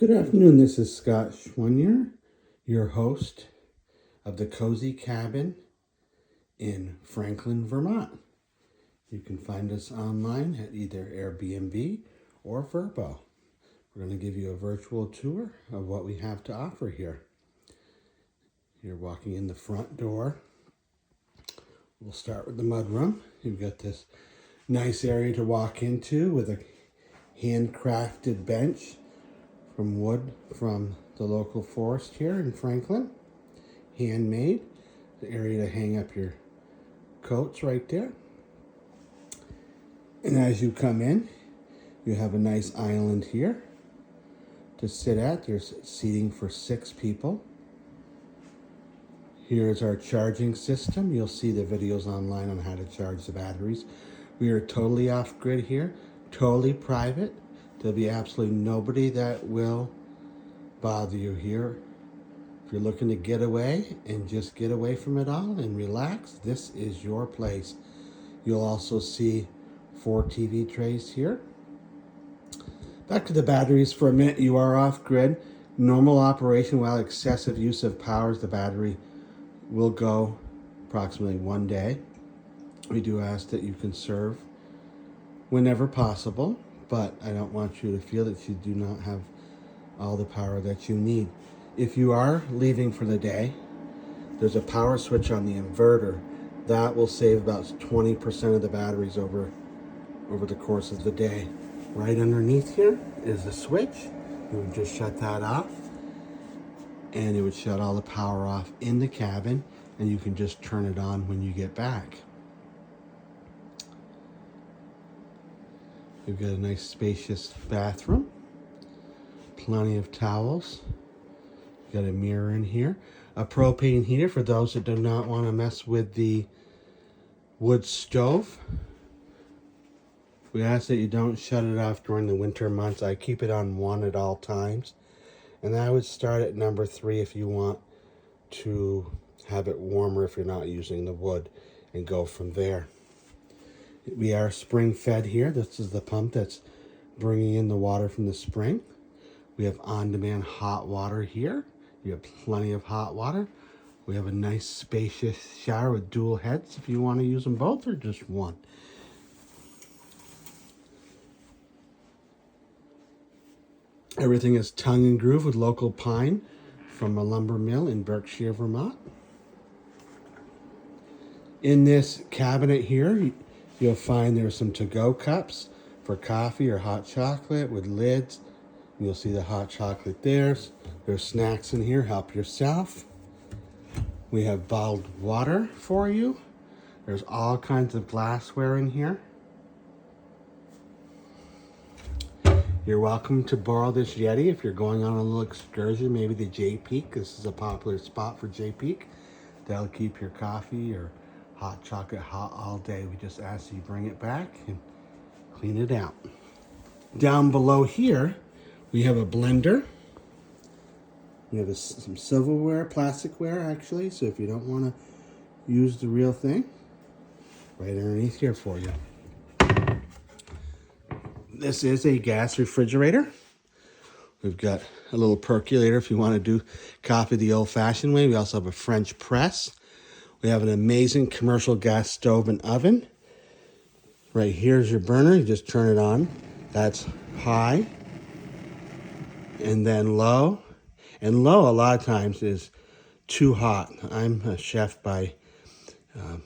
Good afternoon, this is Scott Choiniere, your host of the Cozy Cabin in Franklin, Vermont. You can find us online at either Airbnb or Vrbo. We're going to give you a virtual tour of what we have to offer here. You're walking in the front door. We'll start with the mudroom. You've got this nice area to walk into with a handcrafted bench from wood from the local forest here in Franklin. Handmade. The area to hang up your coats right there. And as you come in, you have a nice island here to sit at. There's seating for 6 people. Here's our charging system. You'll see the videos online on how to charge the batteries. We are totally off-grid here, totally private. There'll be absolutely nobody that will bother you here. If you're looking to get away and just get away from it all and relax, this is your place. You'll also see 4 TV trays here. Back to the batteries for a minute. You are off-grid. Normal operation, while excessive use of powers, the battery will go approximately 1 day. We do ask that you conserve whenever possible, but I don't want you to feel that you do not have all the power that you need. If you are leaving for the day, there's a power switch on the inverter. That will save about 20% of the batteries over the course of the day. Right underneath here is the switch. You would just shut that off, and it would shut all the power off in the cabin, and you can just turn it on when you get back. We've got a nice spacious bathroom, plenty of towels. Got a mirror in here, a propane heater for those that do not want to mess with the wood stove. We ask that you don't shut it off during the winter months. I keep it on 1 at all times, and I would start at number 3 if you want to have it warmer if you're not using the wood, and go from there. We are spring fed here. This is the pump that's bringing in the water from the spring. We have on-demand hot water here. You have plenty of hot water. We have a nice spacious shower with dual heads if you want to use them both or just one. Everything is tongue and groove with local pine from a lumber mill in Berkshire, Vermont. In this cabinet here, you'll find there's some to-go cups for coffee or hot chocolate with lids. You'll see the hot chocolate there. There's snacks in here, help yourself. We have bottled water for you. There's all kinds of glassware in here. You're welcome to borrow this Yeti if you're going on a little excursion, maybe the J Peak. This is a popular spot for J Peak. That'll keep your coffee or hot chocolate hot all day. We just ask that you bring it back and clean it out. Down below here, we have a blender. We have some silverware, plasticware actually, so if you don't want to use the real thing, right underneath here for you. This is a gas refrigerator. We've got a little percolator if you want to do coffee the old-fashioned way. We also have a French press. We have an amazing commercial gas stove and oven. Right here's your burner. You just turn it on. That's high. And then low. And low a lot of times is too hot. I'm a chef by,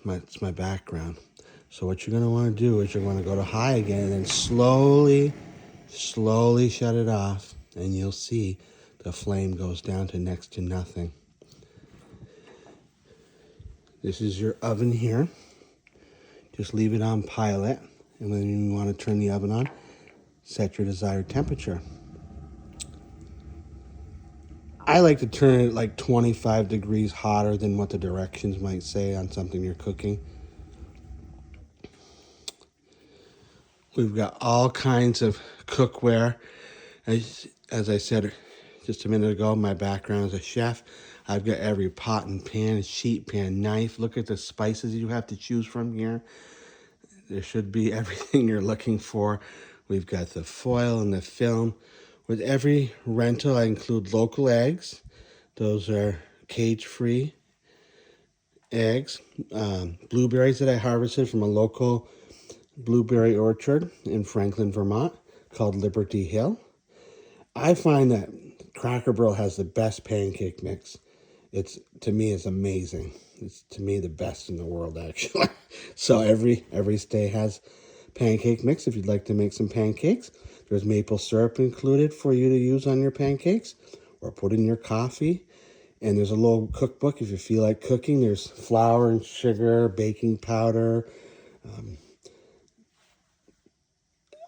it's my background. So what you're going to want to do is you're going to go to high again and then slowly shut it off. And you'll see the flame goes down to next to nothing. This is your oven here. Just leave it on pilot. And when you want to turn the oven on, set your desired temperature. I like to turn it like 25 degrees hotter than what the directions might say on something you're cooking. We've got all kinds of cookware. As I said just a minute ago, my background as a chef. I've got every pot and pan, sheet pan, knife. Look at the spices you have to choose from here. There should be everything you're looking for. We've got the foil and the film. With every rental, I include local eggs. Those are cage-free eggs. Blueberries that I harvested from a local blueberry orchard in Franklin, Vermont, called Liberty Hill. I find that Cracker Barrel has the best pancake mix. It's, to me, it's amazing. It's, to me, the best in the world, actually. So every state has pancake mix. If you'd like to make some pancakes, there's maple syrup included for you to use on your pancakes or put in your coffee. And there's a little cookbook if you feel like cooking. There's flour and sugar, baking powder,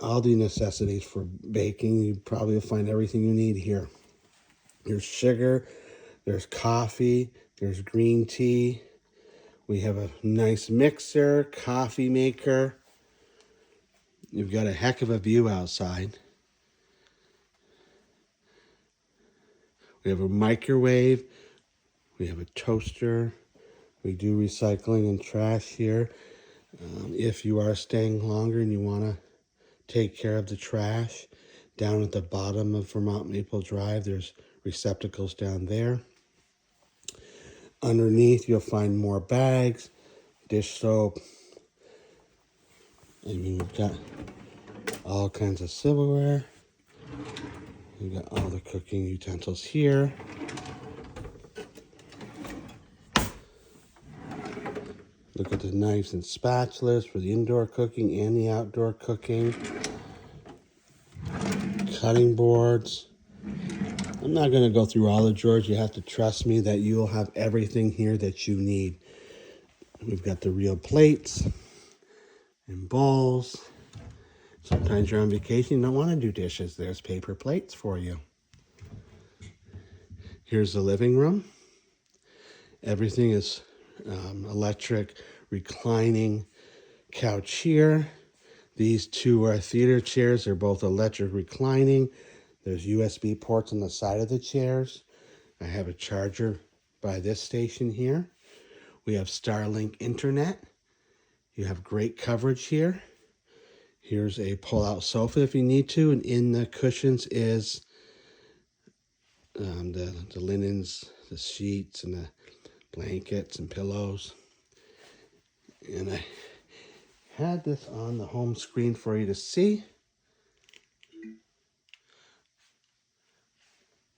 all the necessities for baking. You probably will find everything you need here. There's sugar, there's coffee, there's green tea. We have a nice mixer, coffee maker. You've got a heck of a view outside. We have a microwave. We have a toaster. We do recycling and trash here. If you are staying longer and you want to take care of the trash, down at the bottom of Vermont Maple Drive, there's receptacles down there. Underneath, you'll find more bags, dish soap. I mean, we've got all kinds of silverware. We've got all the cooking utensils here. Look at the knives and spatulas for the indoor cooking and the outdoor cooking. Cutting boards. I'm not going to go through all the drawers. You have to trust me that you'll have everything here that you need. We've got the real plates and bowls. Sometimes you're on vacation, you don't want to do dishes. There's paper plates for you. Here's the living room. Everything is electric reclining couch here. These two are theater chairs. They're both electric reclining. There's USB ports on the side of the chairs. I have a charger by this station here. We have Starlink internet. You have great coverage here. Here's a pull-out sofa if you need to, and in the cushions is the linens, the sheets, and the blankets and pillows. And I had this on the home screen for you to see.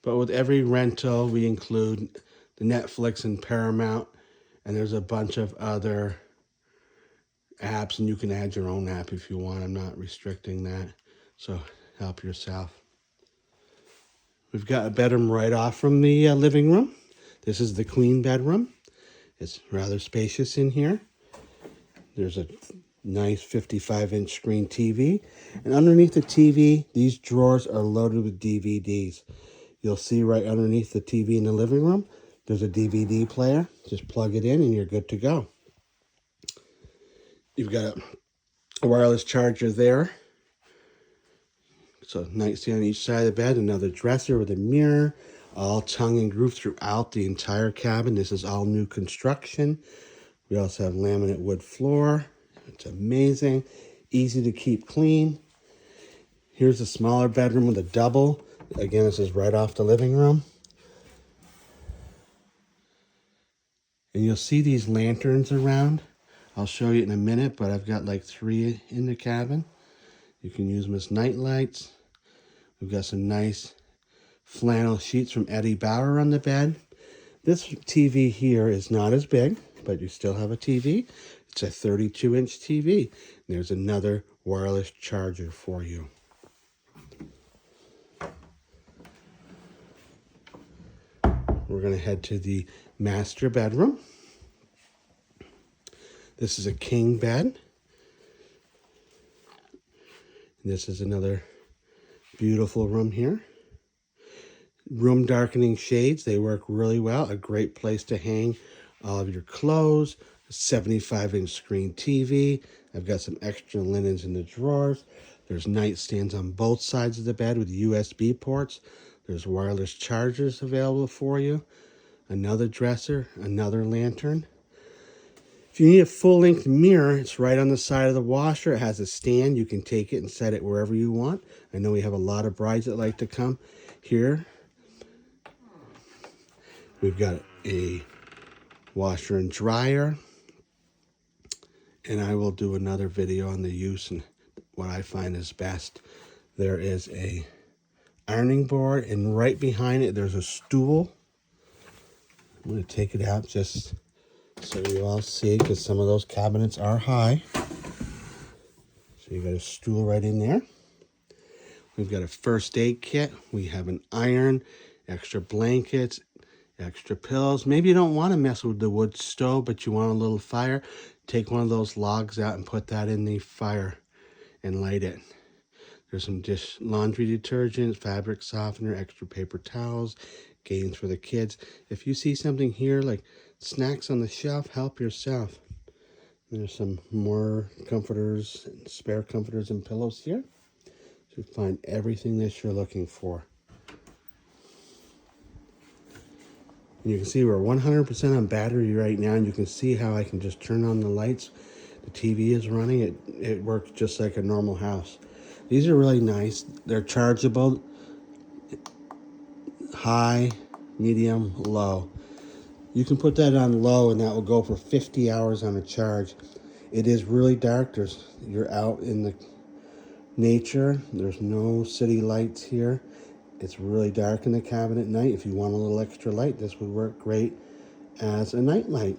But with every rental, we include the Netflix and Paramount, and there's a bunch of other apps, and you can add your own app if you want. I'm not restricting that, so help yourself. We've got a bedroom right off from the living room. This is the queen bedroom. It's rather spacious in here. There's a nice 55-inch screen TV, and underneath the TV, these drawers are loaded with DVDs. You'll see right underneath the TV in the living room, there's a DVD player. Just plug it in and you're good to go. You've got a wireless charger there. So nightstand on each side of the bed, another dresser with a mirror, all tongue and groove throughout the entire cabin. This is all new construction. We also have laminate wood floor. It's amazing, easy to keep clean. Here's a smaller bedroom with a double. Again, this is right off the living room. And you'll see these lanterns around. I'll show you in a minute, but I've got like 3 in the cabin. You can use them as night lights. We've got some nice flannel sheets from Eddie Bauer on the bed. This TV here is not as big, but you still have a TV. It's a 32-inch TV. There's another wireless charger for you. We're going to head to the master bedroom. This is a king bed. This is another beautiful room here. Room darkening shades, they work really well. A great place to hang all of your clothes. A 75-inch screen TV. I've got some extra linens in the drawers. There's nightstands on both sides of the bed with USB ports. There's wireless chargers available for you. Another dresser, another lantern. If you need a full-length mirror, it's right on the side of the washer. It has a stand. You can take it and set it wherever you want. I know we have a lot of brides that like to come here. We've got a washer and dryer. And I will do another video on the use and what I find is best. There is a ironing board, and right behind it, there's a stool. I'm going to take it out just so you all see, because some of those cabinets are high. So you got a stool right in there. We've got a first aid kit. We have an iron, extra blankets, extra pillows. Maybe you don't want to mess with the wood stove, but you want a little fire. Take one of those logs out and put that in the fire and light it. There's some laundry detergent, fabric softener, extra paper towels, games for the kids. If you see something here like snacks on the shelf, help yourself. There's some more comforters, spare comforters and pillows here. So you find everything that you're looking for. And you can see we're 100% on battery right now, and you can see how I can just turn on the lights. The TV is running. It works just like a normal house. These are really nice. They're chargeable, high, medium, low. You can put that on low and that will go for 50 hours on a charge. It is really dark. You're out in the nature. There's no city lights here. It's really dark in the cabin at night. If you want a little extra light, this would work great as a night light.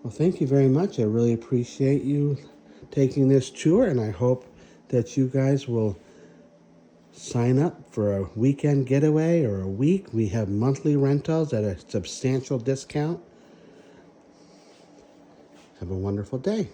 Well, thank you very much. I really appreciate you taking this tour, and I hope that you guys will sign up for a weekend getaway or a week. We have monthly rentals at a substantial discount. Have a wonderful day.